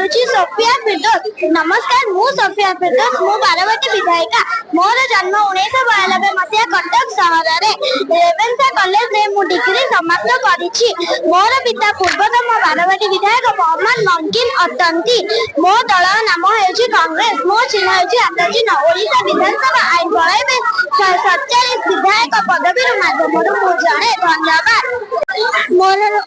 करुछि Sophia फिरदौस। नमस्कार, मु Sophia फिरदौस, मु बारवाटी विधायिका। मोर जन्म 1992 मसीहा कटक सहर रे रेवेन्सा कॉलेज रे मु डिग्री समाप्त करिछि। मोर पिता पूर्वतम बारवाटी विधायक मोहम्मद नमकीन अटंती। मो दल नाम हेछि कांग्रेस। मो चिन्ह हेछि आताजी ओडिशा विधानसभा आईन प्रणाली 47 विधायक पदवी माध्यम मु जाने। धन्यवाद।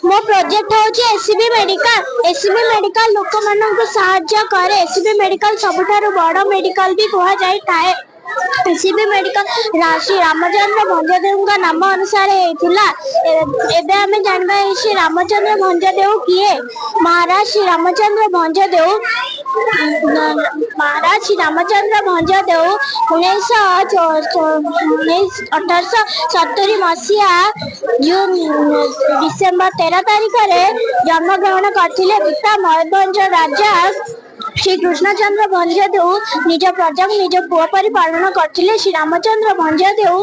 मो प्रोजेक्ट होछि एससीबी मेडिकल। एससीबी मेडिकल लोक मानक सहायता करे। एससीबी मेडिकल सबुठारु बड़ मेडिकल भी कहा जाय थाए। एससीबी मेडिकल श्री रामचंद्र भंजदेव का नाम अनुसार होता। एबे हमें जानबा श्री रामचंद्र भंजदेव किए। महाराज श्री रामचंद्र भंजदेव 1870 मसीहा जून डिसेम्बर 13 तारीख में जन्म ग्रहण करथिले। पिता मयूरभंज राजा श्री कृष्णचंद्र भंजदेव निज प्रजा निज पुओ परि पालन करथिले। श्री रामचंद्र भंजदेव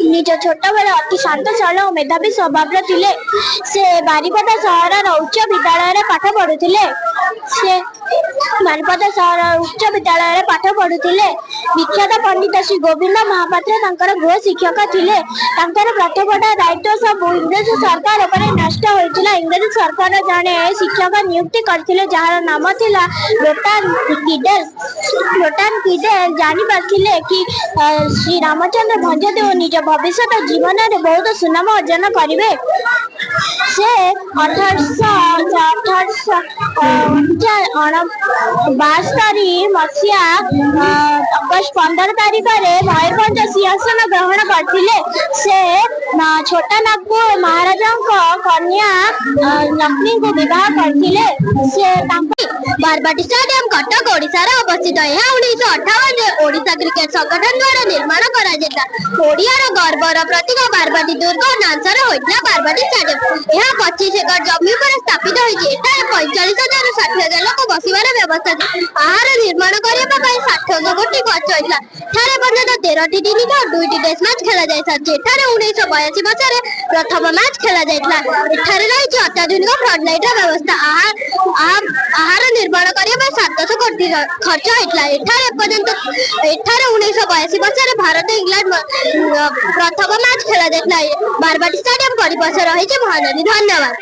निज छोट बेले अति शांत सरल और मेधावी स्वभाव थिले। से बारिपदा सहर उच्च विद्यालय पाठ पढ़ुथिले। से बारिपदा सहर उच्च विद्यालय पाठ पढ़ुथिले। विख्यात पंडित श्री गोविंद महापात्र तांकर गृह शिक्षक थिले। तांकर पाठपढ़ा दायित्व सब इंग्रेज सरकार उपरे नष्ट होइतिला। इंग्रेज सरकार जाने शिक्षक नियुक्ति करथिले जहार नाम थिला लोटन किडेल। जानि पाथिले कि श्री रामचंद्र भंजदेव निज भविष्य जीवन में बहुत सुनाम अर्जन करिवे। से 1862 मसीहा अगस्त 15 तारीख में मयूरभंज सिंहासन ग्रहण करथिले। से छोटा नागपुर महाराजा कन्या लक्ष्मी को विवाह करथिले। से बारवाटी स्टेडियम कटक ओडिशा रे अवस्थित। यह 1958 ओडिशा क्रिकेट संगठन द्वारा निर्माण करा जेता। ओडियार गर्वर प्रतीक बारवाटी दुर्ग नांसर होइतला बारवाटी स्टेडियम। यह 25 एकड़ जमी पर स्थापित होइछि। एटा 45,000 ରୁ 60,000 लोक बसिबार व्यवस्था अछि। आहार निर्माण करिबा पई 60 कोटी खर्च होइतला। थारे पर्यंत 13टी टीम और 2टी टेस्ट मैच खेला जाय साथि। एठारे 1982 मसीह रे प्रथम मैच खेला जायतला। एठारे रहिछि अत्याधुनिक फ्लड लाइट व्यवस्था। आहार निर्माण करिबा 700 कोटी खर्च होइतला। एठारे पर्यंत 1982 मसीह रे भारत इंग्लैंड प्रथम मैच खेला जायतला। बारवाटी स्टेडियम परिपथ रहिछि महानदी। धन्यवाद।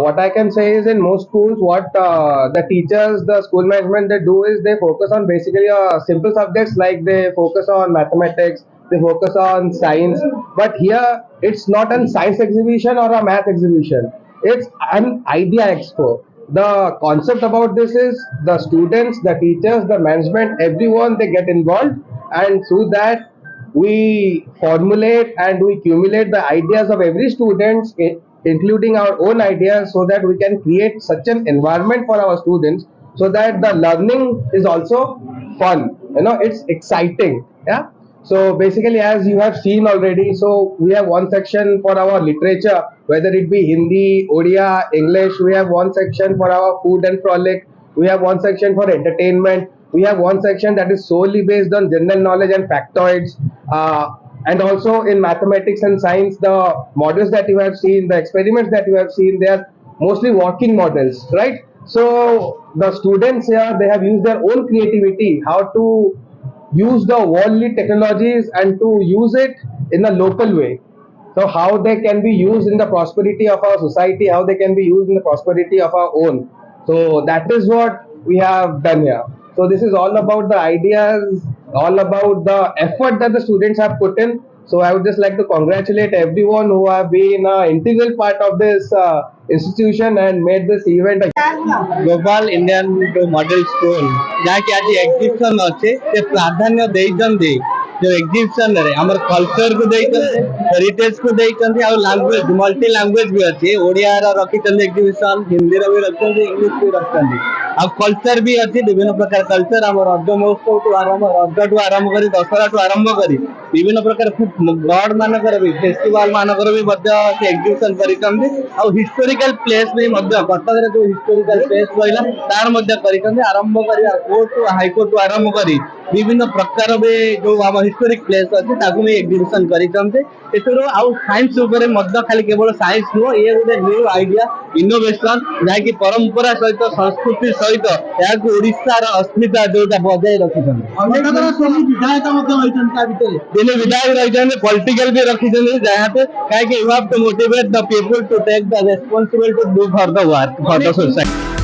What I can say is in most schools, what the teachers, the school management, they do is they focus on basically simple subjects like they focus on mathematics, they focus on science. But here it's not a science exhibition or a math exhibition. It's an idea expo. The concept about this is the students, the teachers, the management, everyone, they get involved, and through that we formulate and we accumulate the ideas of every student, including our own ideas, so that we can create such an environment for our students so that the learning is also fun, it's exciting. Yeah, so basically, as you have seen already, so we have one section for our literature, whether it be Hindi, Odia, English. We have one section for our food and frolic. We have one section for entertainment. We have one section that is solely based on general knowledge and factoids. And also in mathematics and science, the models that you have seen, the experiments that you have seen, they are mostly working models, right? So the students here, they have used their own creativity, how to use the worldly technologies and to use it in a local way. So how they can be used in the prosperity of our society, how they can be used in the prosperity of our own. So that is what we have done here. So this is all about the ideas, all about the effort that the students have put in. So I would just like to congratulate everyone who have been an integral part of this institution and made this event. Global Indian Model School जहाँ की आज exhibition अच्छे से प्राधान्य देइचंदी जो exhibition रे हमर culture को देइचंदी, हेरिटेज को देइचंदी और लैंग्वेज मल्टी लैंग्वेज भी अच्छे। ओडिया रा रखिचंदी एग्जिबिशन, हिंदी रा भी रखिचंदी, इंग्लिश भी रखिचंदी। अब कल्चर भी अच्छे, विभिन्न प्रकार कल्चर हमर रज महोत्सव टू आरंभ, रज टू आरंभ करी दशहरा टू आरंभ करी विभिन्न प्रकार गॉड मानकर भी फेस्टिवल मानकर भी मध्य एग्जिबिशन करिचंदी और हिस्टोरिकल प्लेस भी मध्य कटक रे जो हिस्टोरिकल प्लेस रहिला तार मध्य करिचंदी। आरंभ करी court to high court to आरंभ करी विभिन्न प्रकार भी जो हम हिस्टोरिक प्लेस अच्छे ताकू भी एग्जिबिशन करिचंदी। एतरो आउ साइंस ऊपर मध्य खाली केवल साइंस नुह, ये गोटे न्यू आइडिया इनोवेशन जहाँकि परंपरा सहित संस्कृति सहित यहाँ ओडिशार अस्मिता जोटा बजाय रखिछन दिने विधायक रही पॉलिटिकल भी रखिछन जहाँ पे कहीं you have to motivate the people to take the responsibility to do for the work for the society